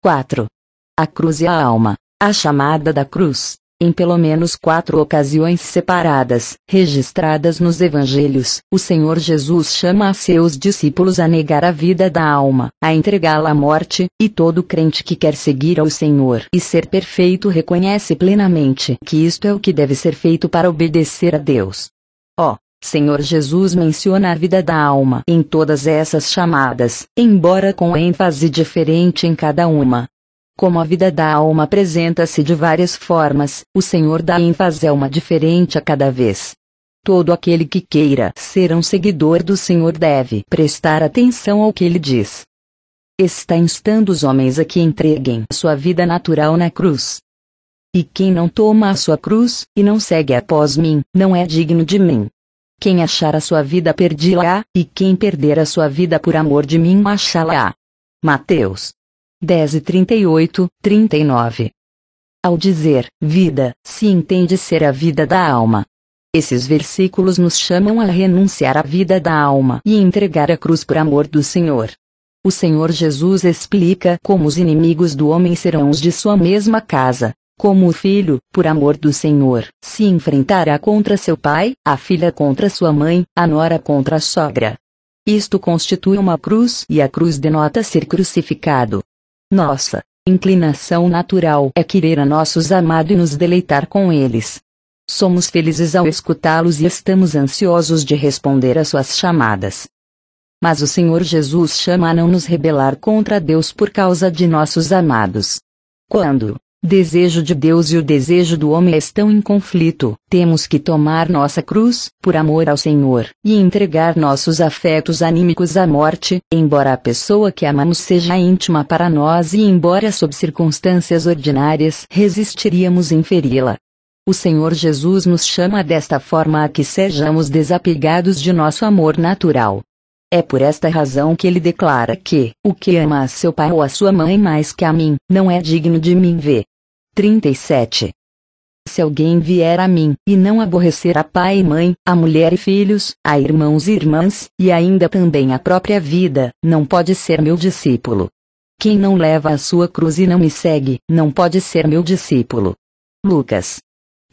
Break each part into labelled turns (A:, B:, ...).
A: 4. A cruz e a alma. A chamada da cruz, em pelo menos 4 ocasiões separadas, registradas nos evangelhos, o Senhor Jesus chama a seus discípulos a negar a vida da alma, a entregá-la à morte, e todo crente que quer seguir ao Senhor e ser perfeito reconhece plenamente que isto é o que deve ser feito para obedecer a Deus. Senhor Jesus menciona a vida da alma em todas essas chamadas, embora com ênfase diferente em cada uma. Como a vida da alma apresenta-se de várias formas, o Senhor dá ênfase a uma diferente a cada vez. Todo aquele que queira ser um seguidor do Senhor deve prestar atenção ao que ele diz. Está instando os homens a que entreguem sua vida natural na cruz. E quem não toma a sua cruz, e não segue após mim, não é digno de mim. Quem achar a sua vida perdê-la-á, e quem perder a sua vida por amor de mim achá-la-á. Mateus 10:38, 39. Ao dizer vida, se entende ser a vida da alma. Esses versículos nos chamam a renunciar à vida da alma e entregar a cruz por amor do Senhor. O Senhor Jesus explica como os inimigos do homem serão os de sua mesma casa. Como o filho, por amor do Senhor, se enfrentará contra seu pai, a filha contra sua mãe, a nora contra a sogra. Isto constitui uma cruz e a cruz denota ser crucificado. Nossa inclinação natural é querer a nossos amados e nos deleitar com eles. Somos felizes ao escutá-los e estamos ansiosos de responder às suas chamadas. Mas o Senhor Jesus chama a não nos rebelar contra Deus por causa de nossos amados. Quando desejo de Deus e o desejo do homem estão em conflito, temos que tomar nossa cruz, por amor ao Senhor, e entregar nossos afetos anímicos à morte, embora a pessoa que amamos seja íntima para nós e embora sob circunstâncias ordinárias resistiríamos em feri-la. O Senhor Jesus nos chama desta forma a que sejamos desapegados de nosso amor natural. É por esta razão que ele declara que, o que ama a seu pai ou a sua mãe mais que a mim, não é digno de mim. V. 37. Se alguém vier a mim, e não aborrecer a pai e mãe, a mulher e filhos, a irmãos e irmãs, e ainda também a própria vida, não pode ser meu discípulo. Quem não leva a sua cruz e não me segue, não pode ser meu discípulo. Lucas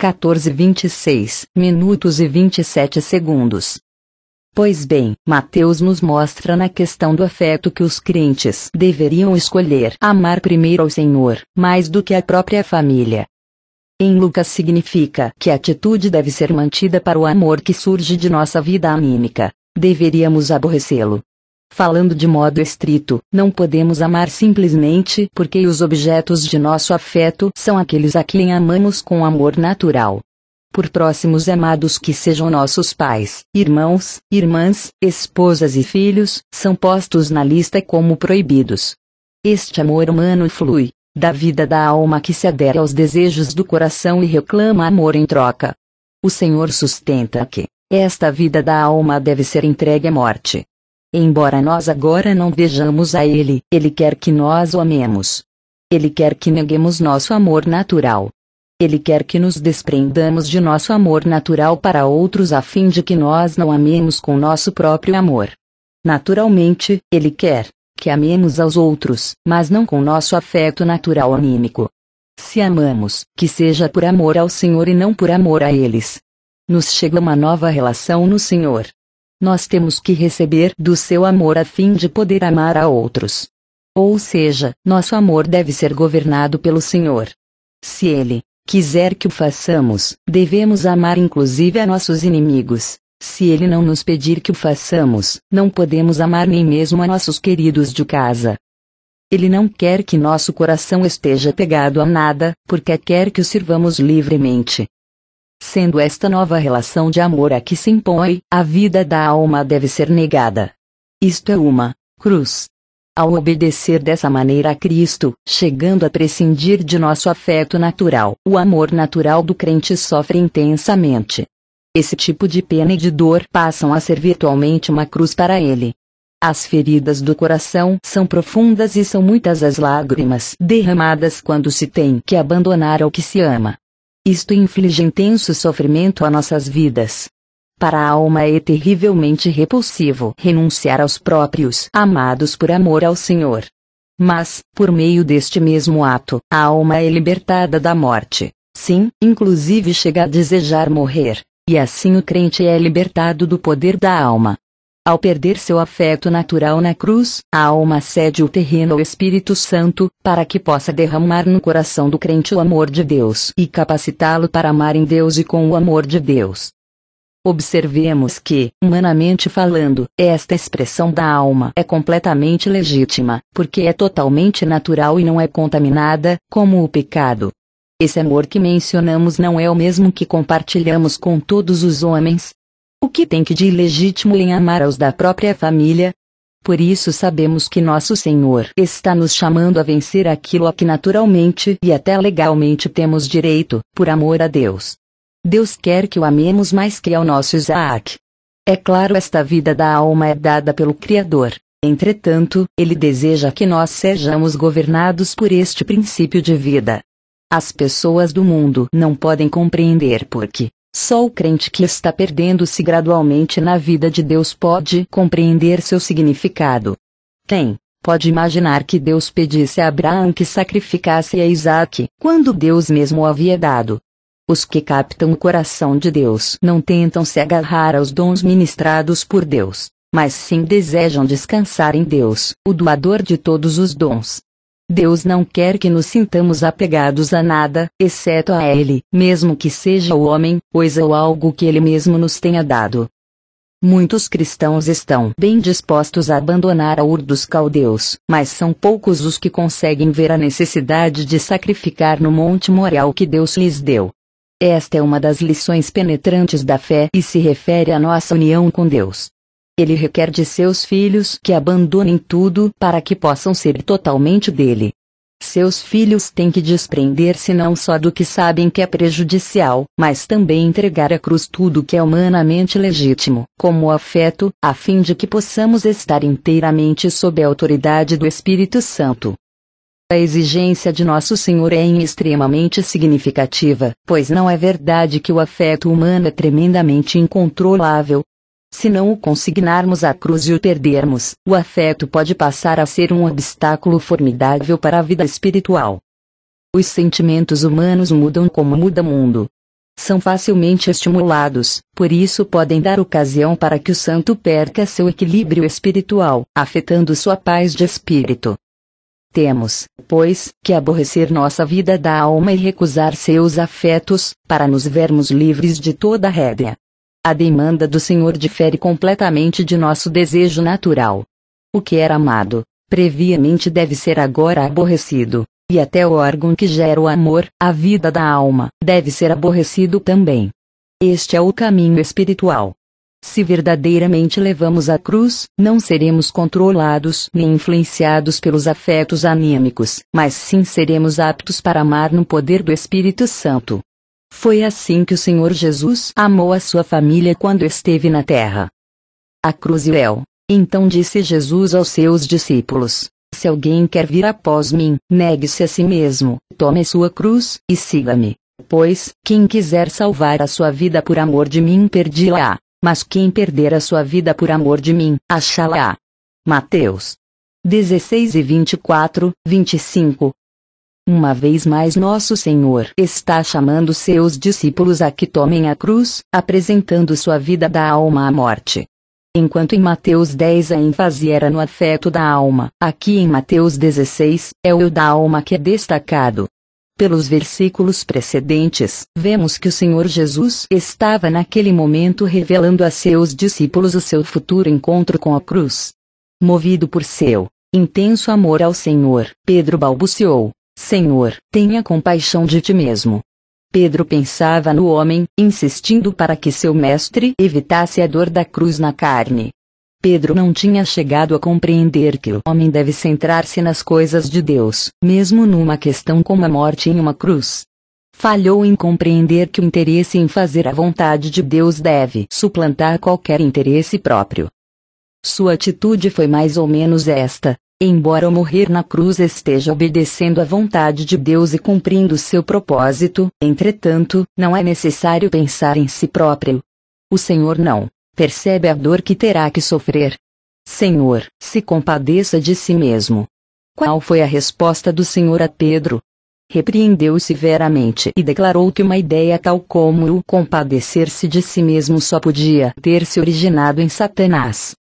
A: 14:26 minutos e 27 segundos. Pois bem, Mateus nos mostra na questão do afeto que os crentes deveriam escolher amar primeiro ao Senhor, mais do que a própria família. Em Lucas significa que a atitude deve ser mantida para o amor que surge de nossa vida anímica. Deveríamos aborrecê-lo. Falando de modo estrito, não podemos amar simplesmente porque os objetos de nosso afeto são aqueles a quem amamos com amor natural. Por próximos amados que sejam nossos pais, irmãos, irmãs, esposas e filhos, são postos na lista como proibidos. Este amor humano flui da vida da alma que se adere aos desejos do coração e reclama amor em troca. O Senhor sustenta que esta vida da alma deve ser entregue à morte. Embora nós agora não vejamos a Ele, Ele quer que nós o amemos. Ele quer que neguemos nosso amor natural. Ele quer que nos desprendamos de nosso amor natural para outros a fim de que nós não amemos com nosso próprio amor. Naturalmente, Ele quer que amemos aos outros, mas não com nosso afeto natural anímico. Se amamos, que seja por amor ao Senhor e não por amor a eles. Nos chega uma nova relação no Senhor. Nós temos que receber do seu amor a fim de poder amar a outros. Ou seja, nosso amor deve ser governado pelo Senhor. Se Ele quiser que o façamos, devemos amar inclusive a nossos inimigos. Se Ele não nos pedir que o façamos, não podemos amar nem mesmo a nossos queridos de casa. Ele não quer que nosso coração esteja pegado a nada, porque quer que o sirvamos livremente. Sendo esta nova relação de amor a que se impõe, a vida da alma deve ser negada. Isto é uma cruz. Ao obedecer dessa maneira a Cristo, chegando a prescindir de nosso afeto natural, o amor natural do crente sofre intensamente. Esse tipo de pena e de dor passam a ser virtualmente uma cruz para ele. As feridas do coração são profundas e são muitas as lágrimas derramadas quando se tem que abandonar ao que se ama. Isto inflige intenso sofrimento a nossas vidas. Para a alma é terrivelmente repulsivo renunciar aos próprios amados por amor ao Senhor. Mas, por meio deste mesmo ato, a alma é libertada da morte. Sim, inclusive chega a desejar morrer. E assim o crente é libertado do poder da alma. Ao perder seu afeto natural na cruz, a alma cede o terreno ao Espírito Santo, para que possa derramar no coração do crente o amor de Deus e capacitá-lo para amar em Deus e com o amor de Deus. Observemos que, humanamente falando, esta expressão da alma é completamente legítima, porque é totalmente natural e não é contaminada, como o pecado. Esse amor que mencionamos não é o mesmo que compartilhamos com todos os homens. O que tem que de ilegítimo em amar aos da própria família? Por isso sabemos que nosso Senhor está nos chamando a vencer aquilo a que naturalmente e até legalmente temos direito, por amor a Deus. Deus quer que o amemos mais que ao nosso Isaac. É claro, esta vida da alma é dada pelo Criador. Entretanto, Ele deseja que nós sejamos governados por este princípio de vida. As pessoas do mundo não podem compreender porque só o crente que está perdendo-se gradualmente na vida de Deus pode compreender seu significado. Quem pode imaginar que Deus pedisse a Abraão que sacrificasse a Isaque, quando Deus mesmo o havia dado? Os que captam o coração de Deus não tentam se agarrar aos dons ministrados por Deus, mas sim desejam descansar em Deus, o doador de todos os dons. Deus não quer que nos sintamos apegados a nada, exceto a Ele, mesmo que seja o homem, coisa ou algo que Ele mesmo nos tenha dado. Muitos cristãos estão bem dispostos a abandonar a Ur dos Caldeus, mas são poucos os que conseguem ver a necessidade de sacrificar no Monte Moriá o que Deus lhes deu. Esta é uma das lições penetrantes da fé e se refere à nossa união com Deus. Ele requer de seus filhos que abandonem tudo para que possam ser totalmente dele. Seus filhos têm que desprender-se não só do que sabem que é prejudicial, mas também entregar à cruz tudo que é humanamente legítimo, como o afeto, a fim de que possamos estar inteiramente sob a autoridade do Espírito Santo. A exigência de nosso Senhor é extremamente significativa, pois não é verdade que o afeto humano é tremendamente incontrolável. Se não o consignarmos à cruz e o perdermos, o afeto pode passar a ser um obstáculo formidável para a vida espiritual. Os sentimentos humanos mudam como muda o mundo. São facilmente estimulados, por isso podem dar ocasião para que o santo perca seu equilíbrio espiritual, afetando sua paz de espírito. Temos, pois, que aborrecer nossa vida da alma e recusar seus afetos, para nos vermos livres de toda rédea. A demanda do Senhor difere completamente de nosso desejo natural. O que era amado, previamente deve ser agora aborrecido, e até o órgão que gera o amor, a vida da alma, deve ser aborrecido também. Este é o caminho espiritual. Se verdadeiramente levamos a cruz, não seremos controlados nem influenciados pelos afetos anímicos, mas sim seremos aptos para amar no poder do Espírito Santo. Foi assim que o Senhor Jesus amou a sua família quando esteve na terra. A cruz e o véu. Então disse Jesus aos seus discípulos: se alguém quer vir após mim, negue-se a si mesmo, tome sua cruz, e siga-me. Pois, quem quiser salvar a sua vida por amor de mim perdi-la, mas quem perder a sua vida por amor de mim, achá-la. Mateus 16 e 24, 25. Uma vez mais nosso Senhor está chamando seus discípulos a que tomem a cruz, apresentando sua vida da alma à morte. Enquanto em Mateus 10 a ênfase era no afeto da alma, aqui em Mateus 16, é o eu da alma que é destacado. Pelos versículos precedentes, vemos que o Senhor Jesus estava naquele momento revelando a seus discípulos o seu futuro encontro com a cruz. Movido por seu intenso amor ao Senhor, Pedro balbuciou: Senhor, tenha compaixão de ti mesmo. Pedro pensava no homem, insistindo para que seu mestre evitasse a dor da cruz na carne. Pedro não tinha chegado a compreender que o homem deve centrar-se nas coisas de Deus, mesmo numa questão como a morte em uma cruz. Falhou em compreender que o interesse em fazer a vontade de Deus deve suplantar qualquer interesse próprio. Sua atitude foi mais ou menos esta: embora ao morrer na cruz esteja obedecendo à vontade de Deus e cumprindo seu propósito, entretanto, não é necessário pensar em si próprio. O Senhor não percebe a dor que terá que sofrer. Senhor, se compadeça de si mesmo. Qual foi a resposta do Senhor a Pedro? Repreendeu-o severamente e declarou que uma ideia tal como o compadecer-se de si mesmo só podia ter se originado em Satanás.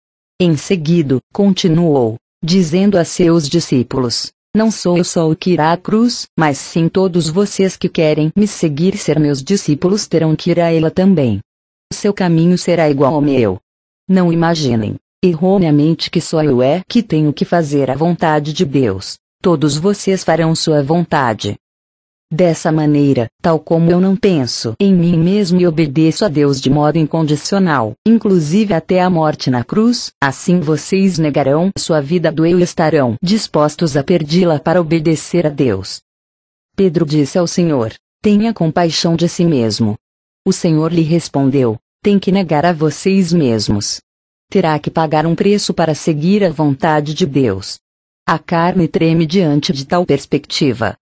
A: Em seguida, continuou, dizendo a seus discípulos: não sou eu só o que irá à cruz, mas sim todos vocês que querem me seguir e ser meus discípulos terão que ir a ela também. O seu caminho será igual ao meu. Não imaginem, erroneamente, que só eu é que tenho que fazer a vontade de Deus. Todos vocês farão sua vontade. Dessa maneira, tal como eu não penso em mim mesmo e obedeço a Deus de modo incondicional, inclusive até a morte na cruz, assim vocês negarão sua vida do eu e estarão dispostos a perdê-la para obedecer a Deus. Pedro disse ao Senhor: tenha compaixão de si mesmo. O Senhor lhe respondeu: tem que negar a vocês mesmos. Terá que pagar um preço para seguir a vontade de Deus. A carne treme diante de tal perspectiva.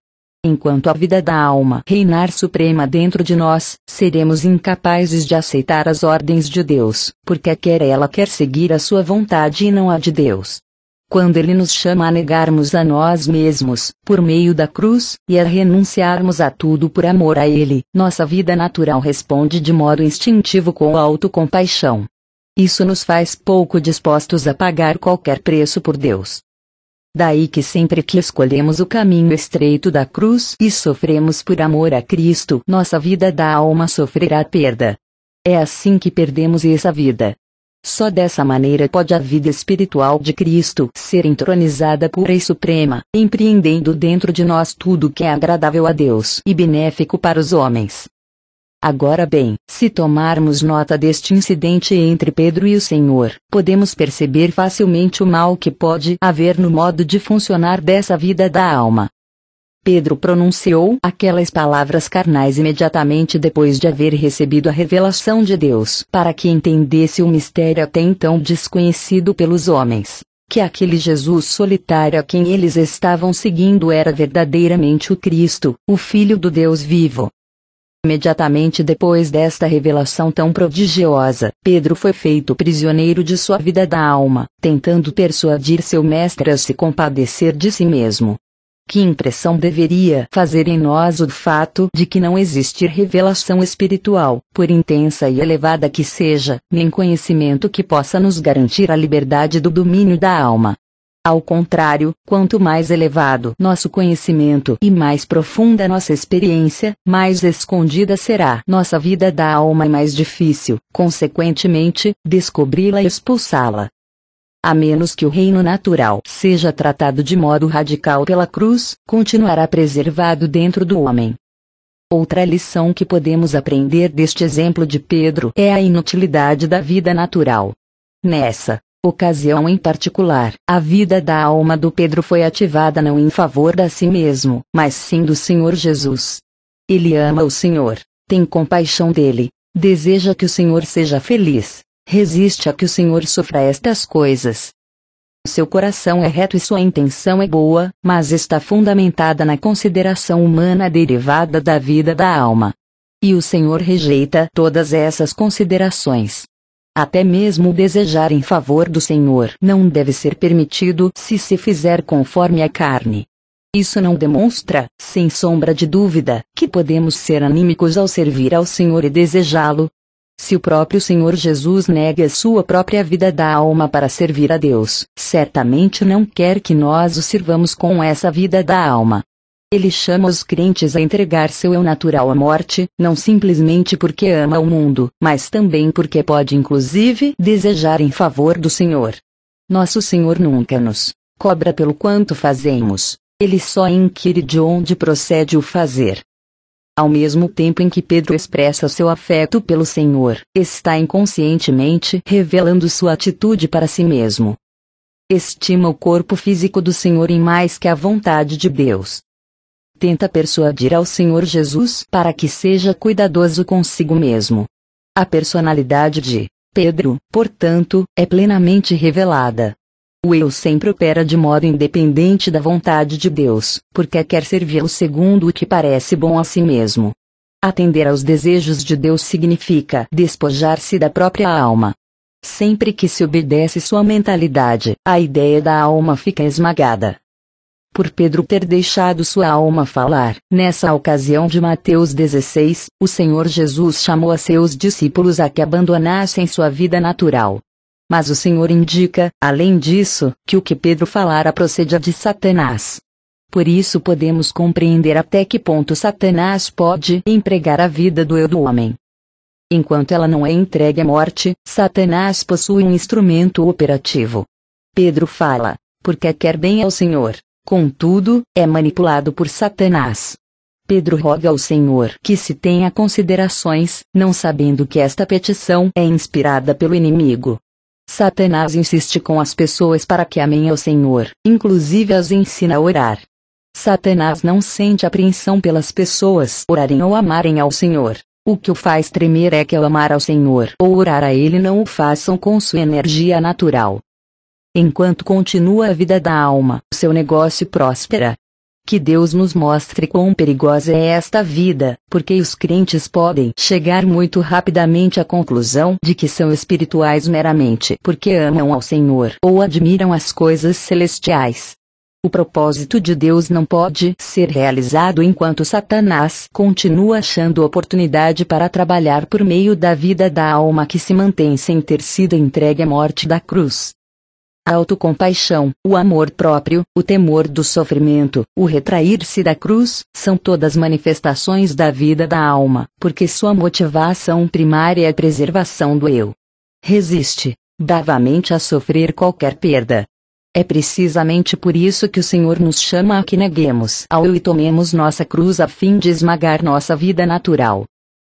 A: Enquanto a vida da alma reinar suprema dentro de nós, seremos incapazes de aceitar as ordens de Deus, porque quer ela quer seguir a sua vontade e não a de Deus. Quando Ele nos chama a negarmos a nós mesmos, por meio da cruz, e a renunciarmos a tudo por amor a Ele, nossa vida natural responde de modo instintivo com autocompaixão. Isso nos faz pouco dispostos a pagar qualquer preço por Deus. Daí que sempre que escolhemos o caminho estreito da cruz e sofremos por amor a Cristo, nossa vida da alma sofrerá perda. É assim que perdemos essa vida. Só dessa maneira pode a vida espiritual de Cristo ser entronizada pura e suprema, empreendendo dentro de nós tudo que é agradável a Deus e benéfico para os homens. Agora bem, se tomarmos nota deste incidente entre Pedro e o Senhor, podemos perceber facilmente o mal que pode haver no modo de funcionar dessa vida da alma. Pedro pronunciou aquelas palavras carnais imediatamente depois de haver recebido a revelação de Deus, para que entendesse o mistério até então desconhecido pelos homens, que aquele Jesus solitário a quem eles estavam seguindo era verdadeiramente o Cristo, o Filho do Deus vivo. Imediatamente depois desta revelação tão prodigiosa, Pedro foi feito prisioneiro de sua vida da alma, tentando persuadir seu mestre a se compadecer de si mesmo. Que impressão deveria fazer em nós o fato de que não existir revelação espiritual, por intensa e elevada que seja, nem conhecimento que possa nos garantir a liberdade do domínio da alma. Ao contrário, quanto mais elevado nosso conhecimento e mais profunda nossa experiência, mais escondida será nossa vida da alma e mais difícil, consequentemente, descobri-la e expulsá-la. A menos que o reino natural seja tratado de modo radical pela cruz, continuará preservado dentro do homem. Outra lição que podemos aprender deste exemplo de Pedro é a inutilidade da vida natural. Nessa ocasião em particular, a vida da alma do Pedro foi ativada não em favor de si mesmo, mas sim do Senhor Jesus. Ele ama o Senhor, tem compaixão dele, deseja que o Senhor seja feliz, resiste a que o Senhor sofra estas coisas. Seu coração é reto e sua intenção é boa, mas está fundamentada na consideração humana derivada da vida da alma. E o Senhor rejeita todas essas considerações. Até mesmo desejar em favor do Senhor não deve ser permitido se se fizer conforme a carne. Isso não demonstra, sem sombra de dúvida, que podemos ser anímicos ao servir ao Senhor e desejá-lo. Se o próprio Senhor Jesus nega sua própria vida da alma para servir a Deus, certamente não quer que nós o sirvamos com essa vida da alma. Ele chama os crentes a entregar seu eu natural à morte, não simplesmente porque ama o mundo, mas também porque pode inclusive desejar em favor do Senhor. Nosso Senhor nunca nos cobra pelo quanto fazemos, Ele só inquire de onde procede o fazer. Ao mesmo tempo em que Pedro expressa seu afeto pelo Senhor, está inconscientemente revelando sua atitude para si mesmo. Estima o corpo físico do Senhor em mais que a vontade de Deus. Tenta persuadir ao Senhor Jesus para que seja cuidadoso consigo mesmo. A personalidade de Pedro, portanto, é plenamente revelada. O eu sempre opera de modo independente da vontade de Deus, porque quer servi-lo segundo o que parece bom a si mesmo. Atender aos desejos de Deus significa despojar-se da própria alma. Sempre que se obedece sua mentalidade, a ideia da alma fica esmagada. por Pedro ter deixado sua alma falar. Nessa ocasião de Mateus 16, o Senhor Jesus chamou a seus discípulos a que abandonassem sua vida natural. Mas o Senhor indica, além disso, que o que Pedro falara procedia de Satanás. Por isso podemos compreender até que ponto Satanás pode empregar a vida do eu do homem. Enquanto ela não é entregue à morte, Satanás possui um instrumento operativo. Pedro fala, porque quer bem ao Senhor, contudo, é manipulado por Satanás. Pedro roga ao Senhor que se tenha considerações, não sabendo que esta petição é inspirada pelo inimigo. Satanás insiste com as pessoas para que amem ao Senhor, inclusive as ensina a orar. Satanás não sente apreensão pelas pessoas orarem ou amarem ao Senhor. O que o faz tremer é que ao amar ao Senhor ou orar a Ele não o façam com sua energia natural. Enquanto continua a vida da alma, seu negócio prospera. Que Deus nos mostre quão perigosa é esta vida, porque os crentes podem chegar muito rapidamente à conclusão de que são espirituais meramente porque amam ao Senhor ou admiram as coisas celestiais. O propósito de Deus não pode ser realizado enquanto Satanás continua achando oportunidade para trabalhar por meio da vida da alma que se mantém sem ter sido entregue à morte da cruz. A autocompaixão, o amor próprio, o temor do sofrimento, o retrair-se da cruz, são todas manifestações da vida da alma, porque sua motivação primária é a preservação do eu. Resiste, bravamente a sofrer qualquer perda. É precisamente por isso que o Senhor nos chama a que neguemos ao eu e tomemos nossa cruz a fim de esmagar nossa vida natural.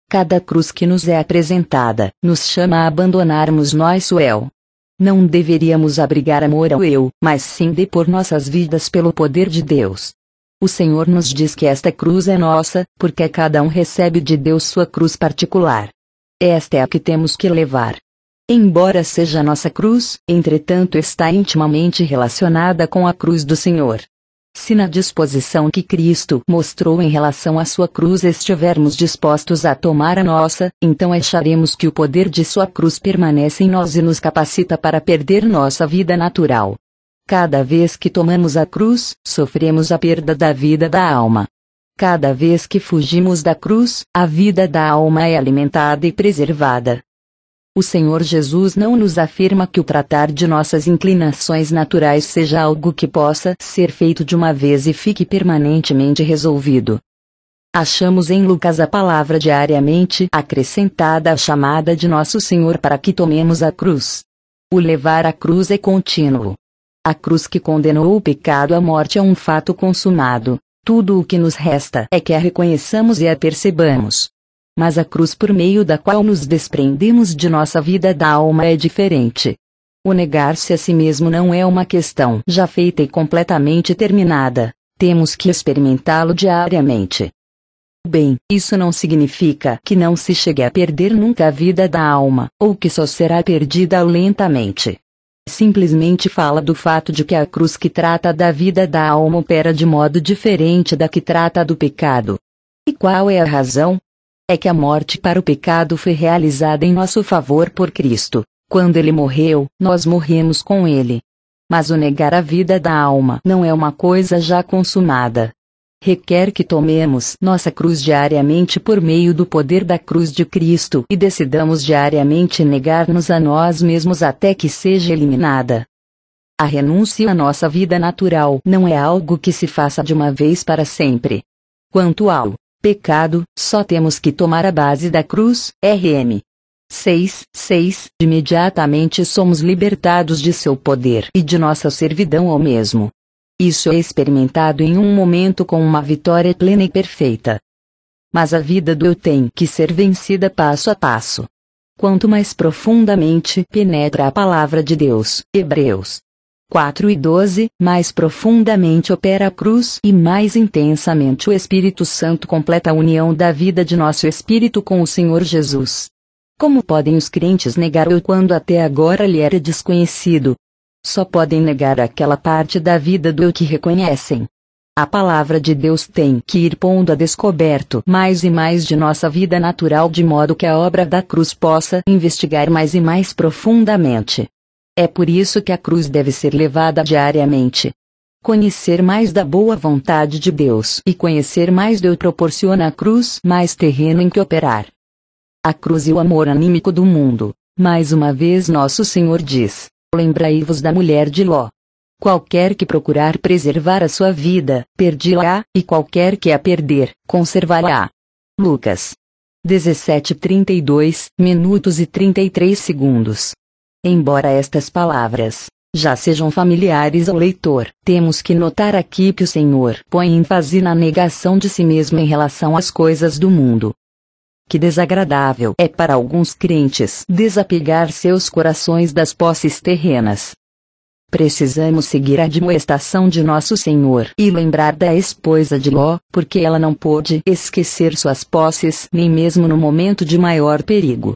A: Cada cruz que nos é apresentada, nos chama a abandonarmos nosso eu. Não deveríamos abrigar amor ao eu, mas sim depor nossas vidas pelo poder de Deus. O Senhor nos diz que esta cruz é nossa, porque cada um recebe de Deus sua cruz particular. Esta é a que temos que levar. Embora seja nossa cruz, entretanto está intimamente relacionada com a cruz do Senhor. Se na disposição que Cristo mostrou em relação à sua cruz estivermos dispostos a tomar a nossa, então acharemos que o poder de sua cruz permanece em nós e nos capacita para perder nossa vida natural. Cada vez que tomamos a cruz, sofremos a perda da vida da alma. Cada vez que fugimos da cruz, a vida da alma é alimentada e preservada. O Senhor Jesus não nos afirma que o tratar de nossas inclinações naturais seja algo que possa ser feito de uma vez e fique permanentemente resolvido. Achamos em Lucas a palavra diariamente acrescentada à chamada de nosso Senhor para que tomemos a cruz. O levar a cruz é contínuo. A cruz que condenou o pecado à morte é um fato consumado. Tudo o que nos resta é que a reconheçamos e a percebamos. Mas a cruz por meio da qual nos desprendemos de nossa vida da alma é diferente. O negar-se a si mesmo não é uma questão já feita e completamente terminada. Temos que experimentá-lo diariamente. Bem, isso não significa que não se chegue a perder nunca a vida da alma, ou que só será perdida lentamente. Simplesmente fala do fato de que a cruz que trata da vida da alma opera de modo diferente da que trata do pecado. E qual é a razão? É que a morte para o pecado foi realizada em nosso favor por Cristo. Quando ele morreu, nós morremos com ele. Mas o negar a vida da alma não é uma coisa já consumada. Requer que tomemos nossa cruz diariamente por meio do poder da cruz de Cristo e decidamos diariamente negar-nos a nós mesmos até que seja eliminada. A renúncia à nossa vida natural não é algo que se faça de uma vez para sempre. Quanto ao pecado, só temos que tomar a base da cruz, Rm. 6:6. Imediatamente somos libertados de seu poder e de nossa servidão ao mesmo. Isso é experimentado em um momento com uma vitória plena e perfeita. Mas a vida do eu tem que ser vencida passo a passo. Quanto mais profundamente penetra a palavra de Deus, Hebreus 4:12, mais profundamente opera a cruz e mais intensamente o Espírito Santo completa a união da vida de nosso espírito com o Senhor Jesus. Como podem os crentes negar o eu quando até agora lhe era desconhecido? Só podem negar aquela parte da vida do eu que reconhecem. A palavra de Deus tem que ir pondo a descoberto mais e mais de nossa vida natural de modo que a obra da cruz possa investigar mais e mais profundamente. É por isso que a cruz deve ser levada diariamente. Conhecer mais da boa vontade de Deus e conhecer mais Deus proporciona à cruz mais terreno em que operar. A cruz e o amor anímico do mundo. Mais uma vez nosso Senhor diz: lembrai-vos da mulher de Ló. Qualquer que procurar preservar a sua vida, perdi-la, e qualquer que a perder, conservará. Lucas 17:32 minutos e 33 segundos. Embora estas palavras já sejam familiares ao leitor, temos que notar aqui que o Senhor põe ênfase na negação de si mesmo em relação às coisas do mundo. Que desagradável é para alguns crentes desapegar seus corações das posses terrenas. Precisamos seguir a admoestação de nosso Senhor e lembrar da esposa de Ló, porque ela não pôde esquecer suas posses nem mesmo no momento de maior perigo.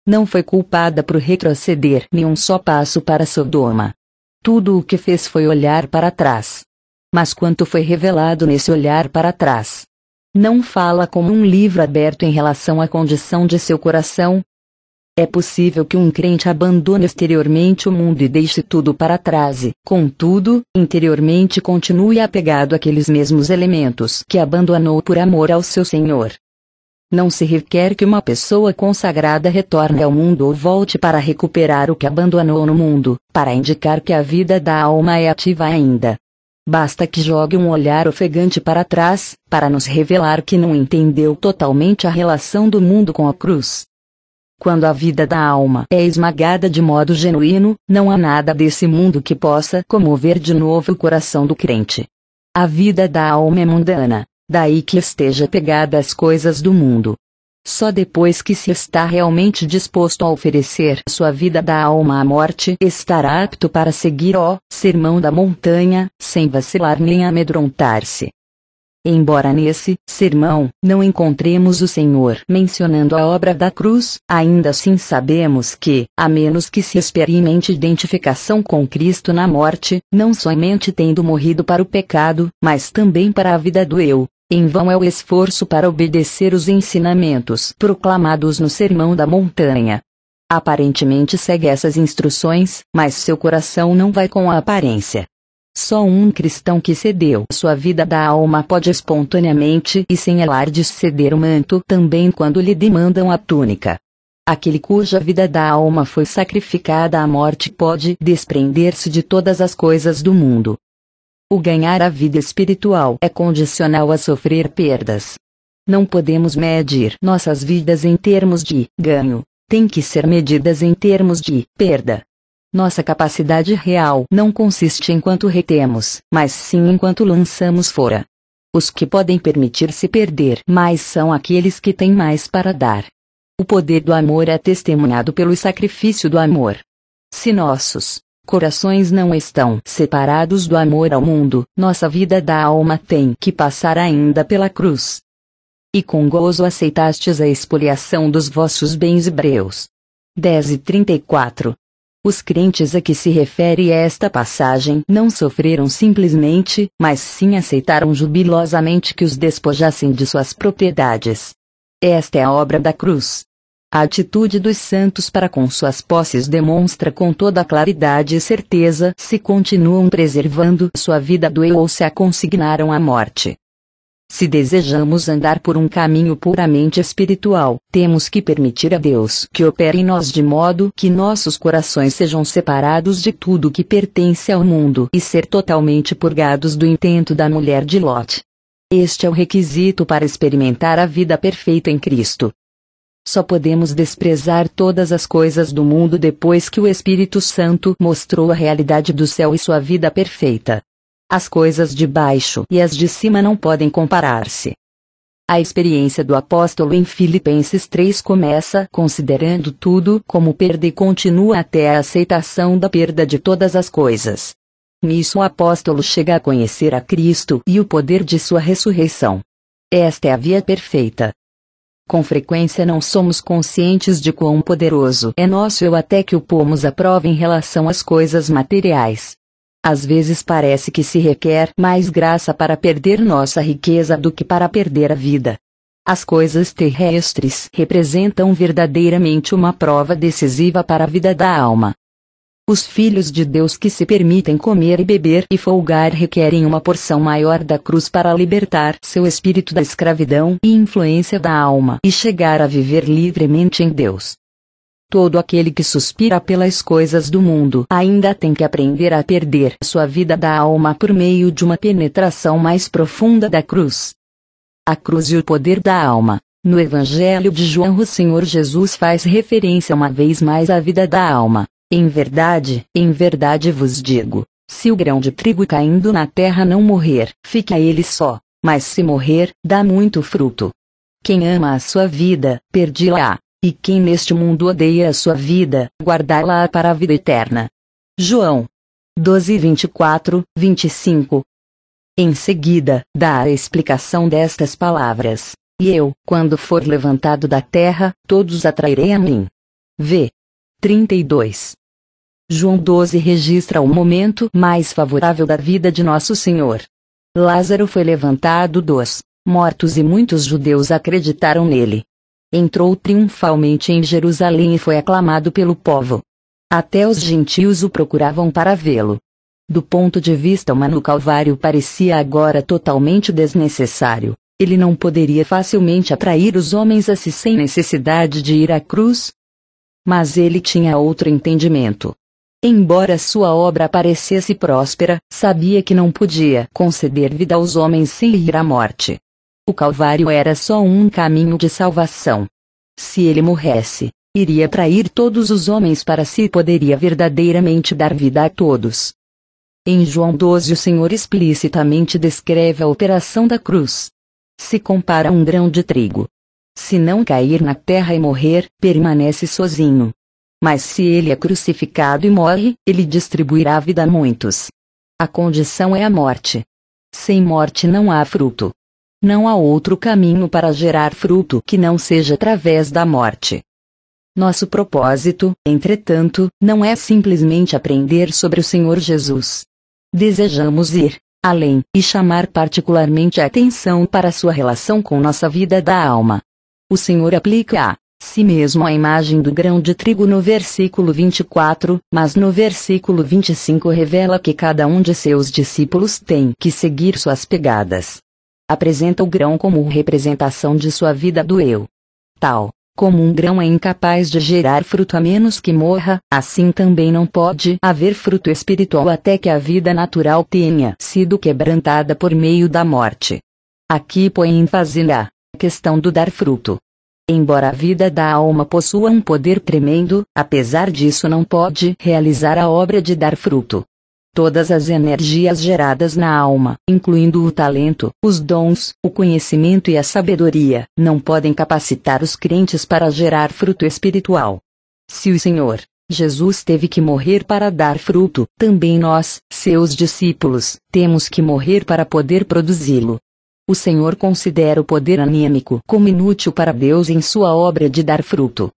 A: Não foi culpada por retroceder nem um só passo para Sodoma. Tudo o que fez foi olhar para trás. Mas quanto foi revelado nesse olhar para trás? Não fala como um livro aberto em relação à condição de seu coração? É possível que um crente abandone exteriormente o mundo e deixe tudo para trás e, contudo, interiormente continue apegado àqueles mesmos elementos que abandonou por amor ao seu Senhor. Não se requer que uma pessoa consagrada retorne ao mundo ou volte para recuperar o que abandonou no mundo, para indicar que a vida da alma é ativa ainda. Basta que jogue um olhar ofegante para trás, para nos revelar que não entendeu totalmente a relação do mundo com a cruz. Quando a vida da alma é esmagada de modo genuíno, não há nada desse mundo que possa comover de novo o coração do crente. A vida da alma é mundana. Daí que esteja pegada às coisas do mundo. Só depois que se está realmente disposto a oferecer sua vida da alma à morte, estará apto para seguir o sermão da montanha, sem vacilar nem amedrontar-se. Embora nesse sermão não encontremos o Senhor mencionando a obra da cruz, ainda assim sabemos que, a menos que se experimente identificação com Cristo na morte, não somente tendo morrido para o pecado, mas também para a vida do eu, em vão é o esforço para obedecer os ensinamentos proclamados no Sermão da Montanha. Aparentemente segue essas instruções, mas seu coração não vai com a aparência. Só um cristão que cedeu sua vida da alma pode espontaneamente e sem alardes ceder o manto também quando lhe demandam a túnica. Aquele cuja vida da alma foi sacrificada à morte pode desprender-se de todas as coisas do mundo. O ganhar a vida espiritual é condicional a sofrer perdas. Não podemos medir nossas vidas em termos de ganho, tem que ser medidas em termos de perda. Nossa capacidade real não consiste em quanto retemos, mas sim em quanto lançamos fora. Os que podem permitir-se perder mais são aqueles que têm mais para dar. O poder do amor é testemunhado pelo sacrifício do amor. Se nossos corações não estão separados do amor ao mundo, nossa vida da alma tem que passar ainda pela cruz. E com gozo aceitastes a expoliação dos vossos bens. Hebreus 10:34. Os crentes a que se refere esta passagem não sofreram simplesmente, mas sim aceitaram jubilosamente que os despojassem de suas propriedades. Esta é a obra da cruz. A atitude dos santos para com suas posses demonstra com toda claridade e certeza se continuam preservando sua vida do eu ou se a consignaram à morte. Se desejamos andar por um caminho puramente espiritual, temos que permitir a Deus que opere em nós de modo que nossos corações sejam separados de tudo que pertence ao mundo e ser totalmente purgados do intento da mulher de Lot. Este é o requisito para experimentar a vida perfeita em Cristo. Só podemos desprezar todas as coisas do mundo depois que o Espírito Santo mostrou a realidade do céu e sua vida perfeita. As coisas de baixo e as de cima não podem comparar-se. A experiência do apóstolo em Filipenses 3 começa considerando tudo como perda e continua até a aceitação da perda de todas as coisas. Nisso o apóstolo chega a conhecer a Cristo e o poder de sua ressurreição. Esta é a via perfeita. Com frequência não somos conscientes de quão poderoso é nosso eu até que o pomos à prova em relação às coisas materiais. Às vezes parece que se requer mais graça para perder nossa riqueza do que para perder a vida. As coisas terrestres representam verdadeiramente uma prova decisiva para a vida da alma. Os filhos de Deus que se permitem comer e beber e folgar requerem uma porção maior da cruz para libertar seu espírito da escravidão e influência da alma e chegar a viver livremente em Deus. Todo aquele que suspira pelas coisas do mundo ainda tem que aprender a perder sua vida da alma por meio de uma penetração mais profunda da cruz. A cruz e o poder da alma. No Evangelho de João, o Senhor Jesus faz referência uma vez mais à vida da alma. Em verdade vos digo, se o grão de trigo caindo na terra não morrer, fica ele só, mas se morrer, dá muito fruto. Quem ama a sua vida, perde-la, e quem neste mundo odeia a sua vida, guardá-la para a vida eterna. João 12:24, 25. Em seguida, dá a explicação destas palavras. E eu, quando for levantado da terra, todos atrairei a mim. V. 32. João 12 registra o momento mais favorável da vida de Nosso Senhor. Lázaro foi levantado dos mortos e muitos judeus acreditaram nele. Entrou triunfalmente em Jerusalém e foi aclamado pelo povo. Até os gentios o procuravam para vê-lo. Do ponto de vista humano, o Calvário parecia agora totalmente desnecessário. Ele não poderia facilmente atrair os homens a si sem necessidade de ir à cruz. Mas ele tinha outro entendimento. Embora sua obra parecesse próspera, sabia que não podia conceder vida aos homens sem ir à morte. O Calvário era só um caminho de salvação. Se ele morresse, iria atrair todos os homens para si e poderia verdadeiramente dar vida a todos. Em João 12 o Senhor explicitamente descreve a operação da cruz. Se compara a um grão de trigo. Se não cair na terra e morrer, permanece sozinho. Mas se ele é crucificado e morre, ele distribuirá a vida a muitos. A condição é a morte. Sem morte não há fruto. Não há outro caminho para gerar fruto que não seja através da morte. Nosso propósito, entretanto, não é simplesmente aprender sobre o Senhor Jesus. Desejamos ir além e chamar particularmente a atenção para sua relação com nossa vida da alma. O Senhor aplica a si mesmo a imagem do grão de trigo no versículo 24, mas no versículo 25 revela que cada um de seus discípulos tem que seguir suas pegadas. Apresenta o grão como representação de sua vida do eu. Tal como um grão é incapaz de gerar fruto a menos que morra, assim também não pode haver fruto espiritual até que a vida natural tenha sido quebrantada por meio da morte. Aqui põe ênfase na questão do dar fruto. Embora a vida da alma possua um poder tremendo, apesar disso não pode realizar a obra de dar fruto. Todas as energias geradas na alma, incluindo o talento, os dons, o conhecimento e a sabedoria, não podem capacitar os crentes para gerar fruto espiritual. Se o Senhor Jesus teve que morrer para dar fruto, também nós, seus discípulos, temos que morrer para poder produzi-lo. O Senhor considera o poder anímico como inútil para Deus em sua obra de dar fruto.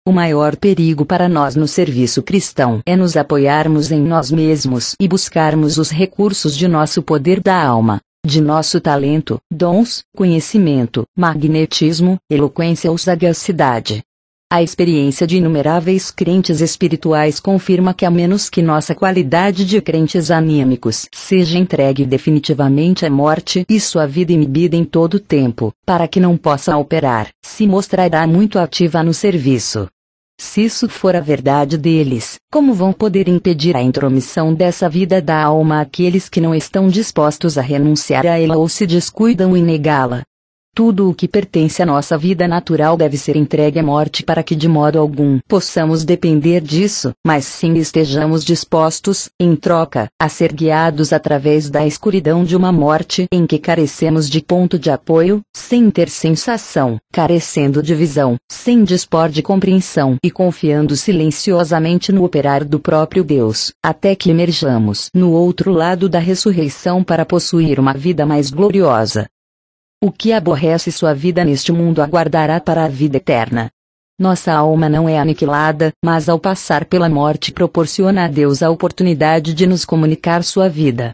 A: O maior perigo para nós no serviço cristão é nos apoiarmos em nós mesmos e buscarmos os recursos de nosso poder da alma, de nosso talento, dons, conhecimento, magnetismo, eloquência ou sagacidade. A experiência de inumeráveis crentes espirituais confirma que a menos que nossa qualidade de crentes anímicos seja entregue definitivamente à morte e sua vida inibida em todo o tempo, para que não possa operar, se mostrará muito ativa no serviço. Se isso for a verdade deles, como vão poder impedir a intromissão dessa vida da alma àqueles que não estão dispostos a renunciar a ela ou se descuidam em negá-la? Tudo o que pertence à nossa vida natural deve ser entregue à morte para que de modo algum possamos depender disso, mas sim estejamos dispostos, em troca, a ser guiados através da escuridão de uma morte em que carecemos de ponto de apoio, sem ter sensação, carecendo de visão, sem dispor de compreensão e confiando silenciosamente no operar do próprio Deus, até que emerjamos no outro lado da ressurreição para possuir uma vida mais gloriosa. O que aborrece sua vida neste mundo aguardará para a vida eterna. Nossa alma não é aniquilada, mas ao passar pela morte proporciona a Deus a oportunidade de nos comunicar sua vida.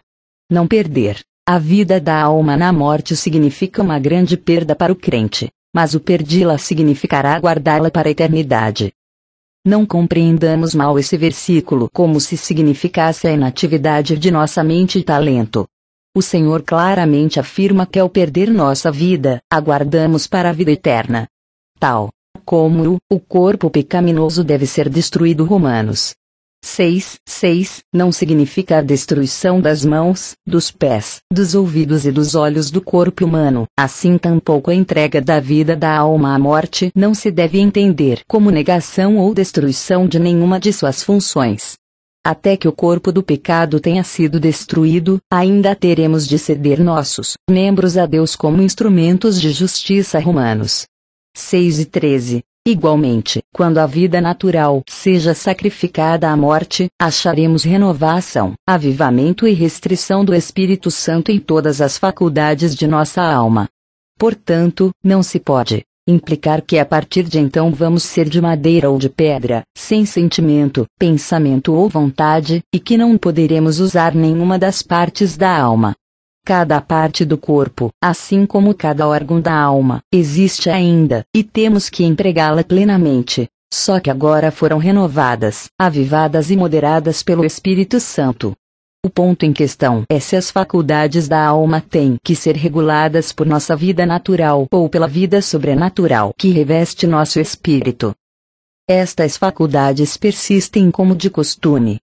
A: Não perder a vida da alma na morte significa uma grande perda para o crente, mas o perdi-la significará guardá-la para a eternidade. Não compreendamos mal esse versículo como se significasse a inatividade de nossa mente e talento. O Senhor claramente afirma que ao perder nossa vida, aguardamos para a vida eterna. Tal como o corpo pecaminoso deve ser destruído. Romanos 6:6 não significa a destruição das mãos, dos pés, dos ouvidos e dos olhos do corpo humano, assim tampouco a entrega da vida da alma à morte não se deve entender como negação ou destruição de nenhuma de suas funções. Até que o corpo do pecado tenha sido destruído, ainda teremos de ceder nossos membros a Deus como instrumentos de justiça. Romanos 6:13 Igualmente, quando a vida natural seja sacrificada à morte, acharemos renovação, avivamento e restrição do Espírito Santo em todas as faculdades de nossa alma. Portanto, não se pode implicar que a partir de então vamos ser de madeira ou de pedra, sem sentimento, pensamento ou vontade, e que não poderemos usar nenhuma das partes da alma. Cada parte do corpo, assim como cada órgão da alma, existe ainda, e temos que empregá-la plenamente, só que agora foram renovadas, avivadas e moderadas pelo Espírito Santo. O ponto em questão é se as faculdades da alma têm que ser reguladas por nossa vida natural ou pela vida sobrenatural que reveste nosso espírito. Estas faculdades persistem como de costume.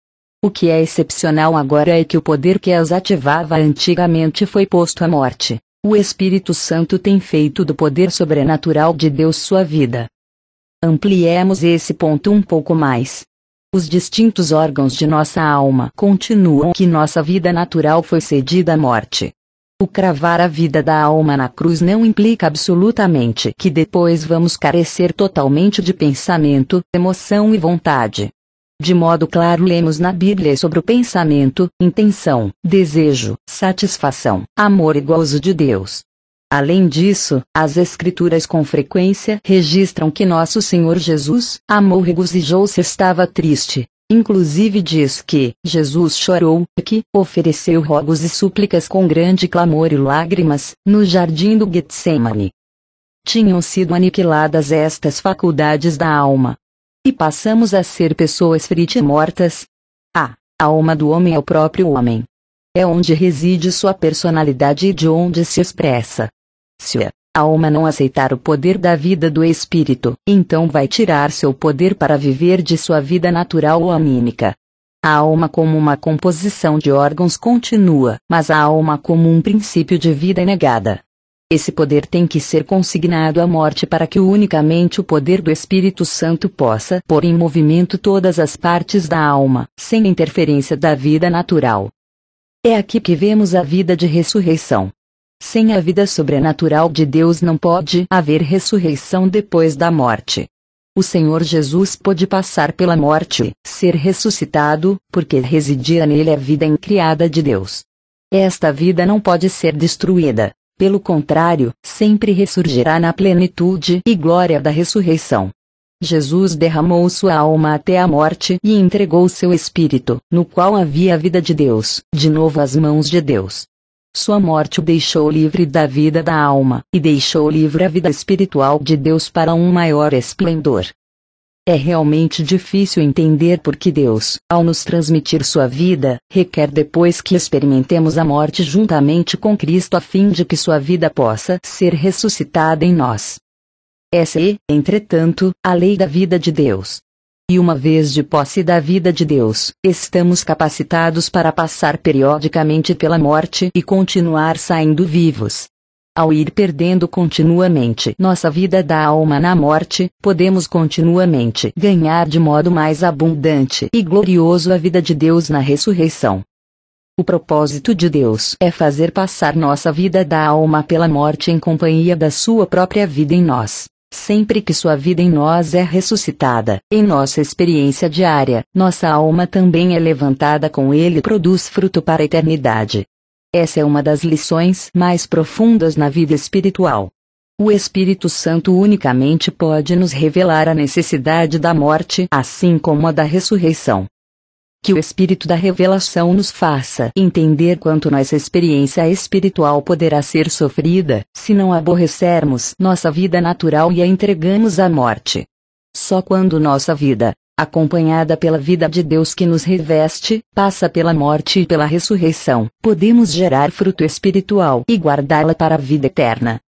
A: O que é excepcional agora é que o poder que as ativava antigamente foi posto à morte. O Espírito Santo tem feito do poder sobrenatural de Deus sua vida. Ampliemos esse ponto um pouco mais. Os distintos órgãos de nossa alma continuam que nossa vida natural foi cedida à morte. O cravar a vida da alma na cruz não implica absolutamente que depois vamos carecer totalmente de pensamento, emoção e vontade. De modo claro lemos na Bíblia sobre o pensamento, intenção, desejo, satisfação, amor e gozo de Deus. Além disso, as Escrituras com frequência registram que nosso Senhor Jesus amou, regozijou-se, estava triste. Inclusive diz que Jesus chorou, que ofereceu rogos e súplicas com grande clamor e lágrimas, no jardim do Getsemane. Tinham sido aniquiladas estas faculdades da alma. E passamos a ser pessoas fritas e mortas. A alma do homem é o próprio homem. É onde reside sua personalidade e de onde se expressa. Se a alma não aceitar o poder da vida do espírito, então vai tirar seu poder para viver de sua vida natural ou anímica. A alma como uma composição de órgãos continua, mas a alma como um princípio de vida é negada. Esse poder tem que ser consignado à morte para que unicamente o poder do Espírito Santo possa pôr em movimento todas as partes da alma, sem interferência da vida natural. É aqui que vemos a vida de ressurreição. Sem a vida sobrenatural de Deus não pode haver ressurreição depois da morte. O Senhor Jesus pôde passar pela morte, ser ressuscitado, porque residia nele a vida incriada de Deus. Esta vida não pode ser destruída. Pelo contrário, sempre ressurgirá na plenitude e glória da ressurreição. Jesus derramou sua alma até a morte e entregou seu espírito, no qual havia a vida de Deus, de novo às mãos de Deus. Sua morte o deixou livre da vida da alma, e deixou livre a vida espiritual de Deus para um maior esplendor. É realmente difícil entender por que Deus, ao nos transmitir sua vida, requer depois que experimentemos a morte juntamente com Cristo a fim de que sua vida possa ser ressuscitada em nós. Essa é, entretanto, a lei da vida de Deus. E uma vez de posse da vida de Deus, estamos capacitados para passar periodicamente pela morte e continuar saindo vivos. Ao ir perdendo continuamente nossa vida da alma na morte, podemos continuamente ganhar de modo mais abundante e glorioso a vida de Deus na ressurreição. O propósito de Deus é fazer passar nossa vida da alma pela morte em companhia da sua própria vida em nós. Sempre que sua vida em nós é ressuscitada, em nossa experiência diária, nossa alma também é levantada com ele e produz fruto para a eternidade. Essa é uma das lições mais profundas na vida espiritual. O Espírito Santo unicamente pode nos revelar a necessidade da morte, assim como a da ressurreição. Que o Espírito da revelação nos faça entender quanto nossa experiência espiritual poderá ser sofrida, se não aborrecermos nossa vida natural e a entregamos à morte. Só quando nossa vida acompanhada pela vida de Deus que nos reveste, passa pela morte e pela ressurreição, podemos gerar fruto espiritual e guardá-la para a vida eterna.